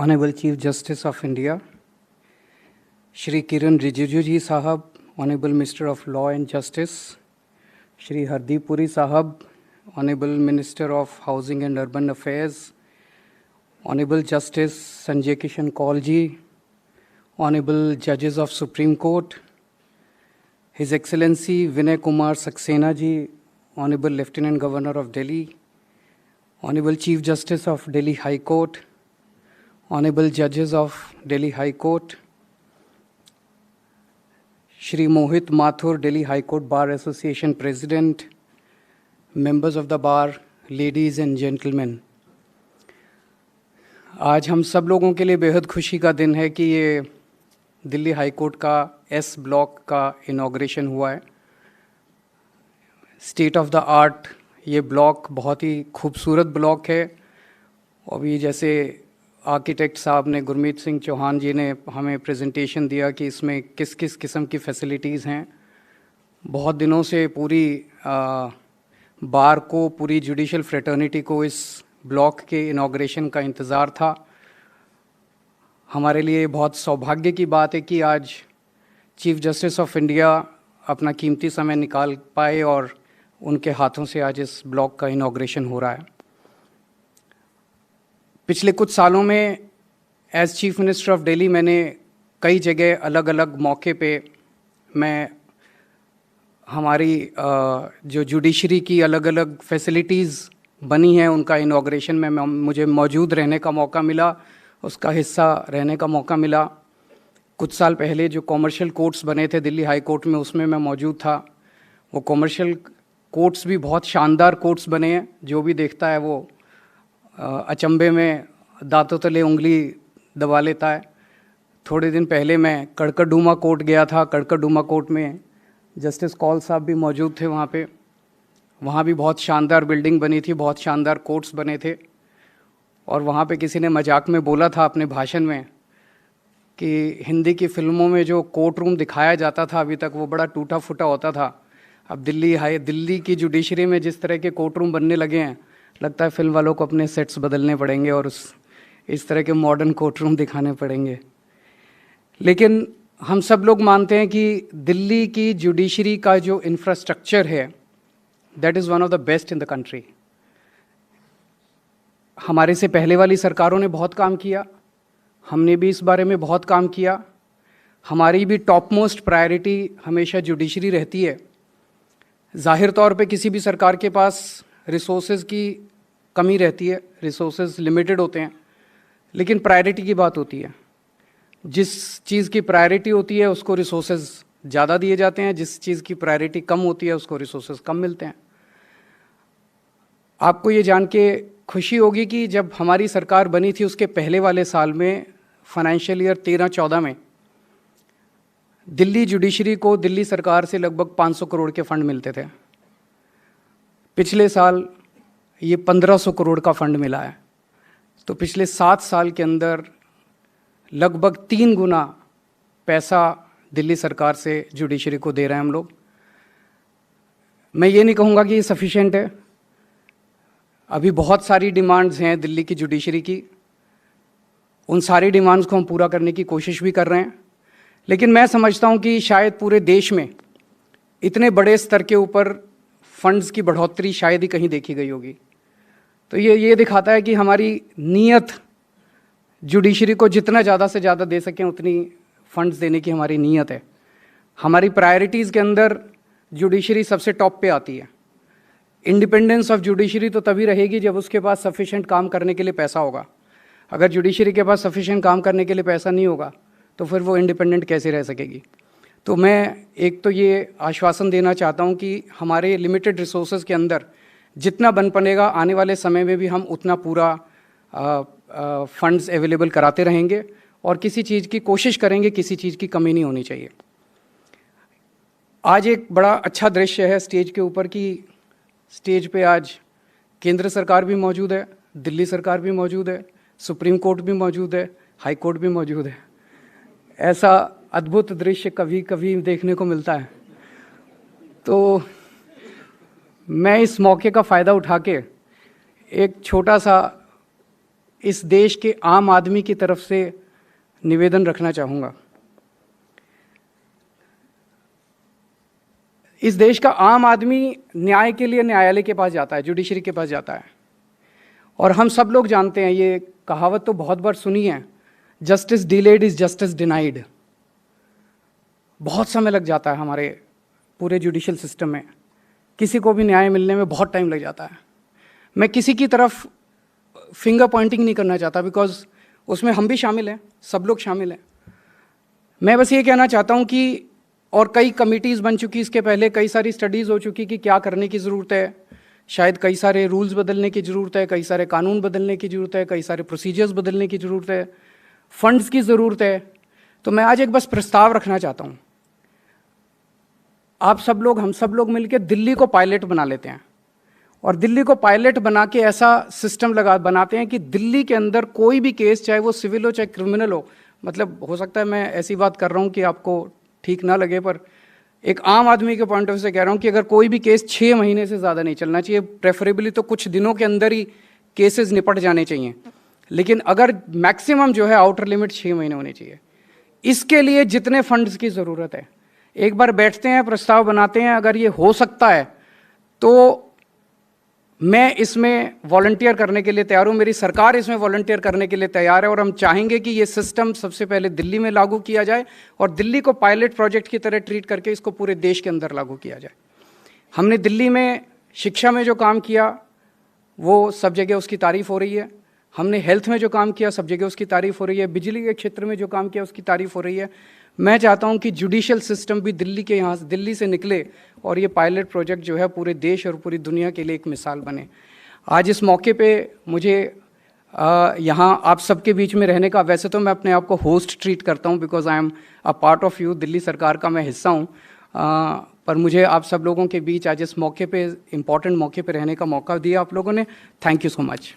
Honorable Chief Justice of India, Shri Kiran Rijiju ji Sahab, Honorable Minister of Law and Justice, Shri Hardeep Puri Sahab, Honorable Minister of Housing and Urban Affairs, Honorable Justice Sanjay Kishan Kaul ji, Honorable Judges of Supreme Court, His Excellency Vinay Kumar Saxena ji, Honorable Lieutenant Governor of Delhi, Honorable Chief Justice of Delhi High Court, Honorable Judges of Delhi High Court, Shri Mohit Mathur, Delhi High Court Bar Association President, members of the bar, ladies and gentlemen, आज हम सब लोगों के लिए बेहद खुशी का दिन है कि ये दिल्ली हाई कोर्ट का एस ब्लॉक का इनॉग्रेशन हुआ है। स्टेट ऑफ द आर्ट ये ब्लॉक बहुत ही खूबसूरत ब्लॉक है। अभी जैसे आर्किटेक्ट साहब ने, गुरमीत सिंह चौहान जी ने हमें प्रेजेंटेशन दिया कि इसमें किस किस किस्म की फैसिलिटीज़ हैं। बहुत दिनों से पूरी बार को, पूरी जुडिशल फ्रेटर्निटी को इस ब्लॉक के इनॉग्रेशन का इंतज़ार था। हमारे लिए बहुत सौभाग्य की बात है कि आज चीफ जस्टिस ऑफ इंडिया अपना कीमती समय निकाल पाए और उनके हाथों से आज इस ब्लॉक का इनॉग्रेशन हो रहा है। पिछले कुछ सालों में as chief minister of Delhi मैंने कई जगह अलग अलग मौके पे मैं हमारी जो जुडिशरी की अलग अलग फैसिलिटीज़ बनी हैं उनका इनॉग्रेशन में मुझे मौजूद रहने का मौका मिला, उसका हिस्सा रहने का मौका मिला। कुछ साल पहले जो कॉमर्शियल कोर्ट्स बने थे दिल्ली हाई कोर्ट में, उसमें मैं मौजूद था। वो कॉमर्शियल कोर्ट्स भी बहुत शानदार कोर्ट्स बने हैं। जो भी देखता है वो अचंभे में दांतों तले उंगली दबा लेता है। थोड़े दिन पहले मैं कड़कड़डूमा कोर्ट गया था। कड़कड़डूमा कोर्ट में जस्टिस कौल साहब भी मौजूद थे वहाँ पे। वहाँ भी बहुत शानदार बिल्डिंग बनी थी, बहुत शानदार कोर्ट्स बने थे। और वहाँ पे किसी ने मजाक में बोला था अपने भाषण में कि हिंदी की फिल्मों में जो कोर्ट रूम दिखाया जाता था अभी तक वो बड़ा टूटा फूटा होता था। अब दिल्ली की जुडिशरी में जिस तरह के कोर्ट रूम बनने लगे हैं, लगता है फिल्म वालों को अपने सेट्स बदलने पड़ेंगे और इस तरह के मॉडर्न कोर्ट रूम दिखाने पड़ेंगे। लेकिन हम सब लोग मानते हैं कि दिल्ली की जुडिशरी का जो इंफ्रास्ट्रक्चर है that is one of the best in the country. हमारे से पहले वाली सरकारों ने बहुत काम किया, हमने भी इस बारे में बहुत काम किया। हमारी भी टॉप मोस्ट प्रायोरिटी हमेशा जुडिशरी रहती है। ज़ाहिर तौर पे किसी भी सरकार के पास रिसोर्सेज की कमी रहती है, रिसोर्सेज लिमिटेड होते हैं, लेकिन प्रायोरिटी की बात होती है। जिस चीज़ की प्रायोरिटी होती है उसको रिसोर्सेज ज़्यादा दिए जाते हैं, जिस चीज़ की प्रायोरिटी कम होती है उसको रिसोर्सेज कम मिलते हैं। आपको ये जान के खुशी होगी कि जब हमारी सरकार बनी थी उसके पहले वाले साल में, फाइनेंशियल ईयर 13-14 में, दिल्ली जुडिशरी को दिल्ली सरकार से लगभग 500 करोड़ के फंड मिलते थे। पिछले साल ये 1500 करोड़ का फंड मिला है। तो पिछले 7 साल के अंदर लगभग 3 गुना पैसा दिल्ली सरकार से जुडिशरी को दे रहे हैं हम लोग। मैं ये नहीं कहूँगा कि ये सफिशिएंट है। अभी बहुत सारी डिमांड्स हैं दिल्ली की जुडिशरी की। उन सारी डिमांड्स को हम पूरा करने की कोशिश भी कर रहे हैं। लेकिन मैं समझता हूँ कि शायद पूरे देश में इतने बड़े स्तर के ऊपर फंड्स की बढ़ोतरी शायद ही कहीं देखी गई होगी। तो ये दिखाता है कि हमारी नीयत जुडिशरी को जितना ज़्यादा से ज़्यादा दे सकें उतनी फंड्स देने की हमारी नीयत है। हमारी प्रायोरिटीज़ के अंदर जुडिशरी सबसे टॉप पे आती है। इंडिपेंडेंस ऑफ जुडिशरी तो तभी रहेगी जब उसके पास सफिशिएंट काम करने के लिए पैसा होगा। अगर जुडिशरी के पास सफिशिएंट काम करने के लिए पैसा नहीं होगा तो फिर वो इंडिपेंडेंट कैसे रह सकेगी। तो मैं एक तो ये आश्वासन देना चाहता हूँ कि हमारे लिमिटेड रिसोर्सेज के अंदर जितना बन पड़ेगा आने वाले समय में भी हम उतना पूरा फंड्स अवेलेबल कराते रहेंगे और किसी चीज़ की कोशिश करेंगे, किसी चीज़ की कमी नहीं होनी चाहिए। आज एक बड़ा अच्छा दृश्य है स्टेज के ऊपर कि स्टेज पे आज केंद्र सरकार भी मौजूद है, दिल्ली सरकार भी मौजूद है, सुप्रीम कोर्ट भी मौजूद है, हाई कोर्ट भी मौजूद है। ऐसा अद्भुत दृश्य कभी कभी देखने को मिलता है। तो मैं इस मौके का फ़ायदा उठा के एक छोटा सा इस देश के आम आदमी की तरफ से निवेदन रखना चाहूँगा। इस देश का आम आदमी न्याय के लिए न्यायालय के पास जाता है, जुडिशरी के पास जाता है, और हम सब लोग जानते हैं, ये कहावत तो बहुत बार सुनी है, justice delayed is justice denied. बहुत समय लग जाता है हमारे पूरे जुडिशल सिस्टम में, किसी को भी न्याय मिलने में बहुत टाइम लग जाता है। मैं किसी की तरफ फिंगर पॉइंटिंग नहीं करना चाहता, बिकॉज उसमें हम भी शामिल हैं, सब लोग शामिल हैं। मैं बस ये कहना चाहता हूँ कि, और कई कमिटीज़ बन चुकी, इसके पहले कई सारी स्टडीज़ हो चुकी कि क्या करने की ज़रूरत है, शायद कई सारे रूल्स बदलने की ज़रूरत है, कई सारे कानून बदलने की ज़रूरत है, कई सारे प्रोसीजर्स बदलने की ज़रूरत है, फंड्स की ज़रूरत है। तो मैं आज एक बस प्रस्ताव रखना चाहता हूँ, आप सब लोग, हम सब लोग मिलकर दिल्ली को पायलट बना लेते हैं, और दिल्ली को पायलट बना के ऐसा सिस्टम बनाते हैं कि दिल्ली के अंदर कोई भी केस, चाहे वो सिविल हो चाहे क्रिमिनल हो, मतलब हो सकता है मैं ऐसी बात कर रहा हूँ कि आपको ठीक ना लगे, पर एक आम आदमी के पॉइंट ऑफ व्यू से कह रहा हूँ कि अगर कोई भी केस 6 महीने से ज़्यादा नहीं चलना चाहिए, प्रेफरेबली तो कुछ दिनों के अंदर ही केसेस निपट जाने चाहिए, लेकिन अगर मैक्सिमम जो है आउटर लिमिट 6 महीने होनी चाहिए। इसके लिए जितने फंड्स की ज़रूरत है, एक बार बैठते हैं, प्रस्ताव बनाते हैं, अगर ये हो सकता है तो मैं इसमें वॉलंटियर करने के लिए तैयार हूँ, मेरी सरकार इसमें वॉलंटियर करने के लिए तैयार है, और हम चाहेंगे कि ये सिस्टम सबसे पहले दिल्ली में लागू किया जाए और दिल्ली को पायलट प्रोजेक्ट की तरह ट्रीट करके इसको पूरे देश के अंदर लागू किया जाए। हमने दिल्ली में शिक्षा में जो काम किया वो सब जगह उसकी तारीफ़ हो रही है, हमने हेल्थ में जो काम किया सब जगह उसकी तारीफ़ हो रही है, बिजली के क्षेत्र में जो काम किया उसकी तारीफ़ हो रही है। मैं चाहता हूं कि जुडिशियल सिस्टम भी दिल्ली से निकले और ये पायलट प्रोजेक्ट जो है पूरे देश और पूरी दुनिया के लिए एक मिसाल बने। आज इस मौके पे मुझे यहाँ आप सबके बीच में रहने का, वैसे तो मैं अपने आप को होस्ट ट्रीट करता हूँ because I am a part of you, Delhi सरकार का मैं हिस्सा हूँ, पर मुझे आप सब लोगों के बीच आज इस मौके पे, इम्पॉर्टेंट मौके पे रहने का मौका दिया आप लोगों ने। Thank you so much.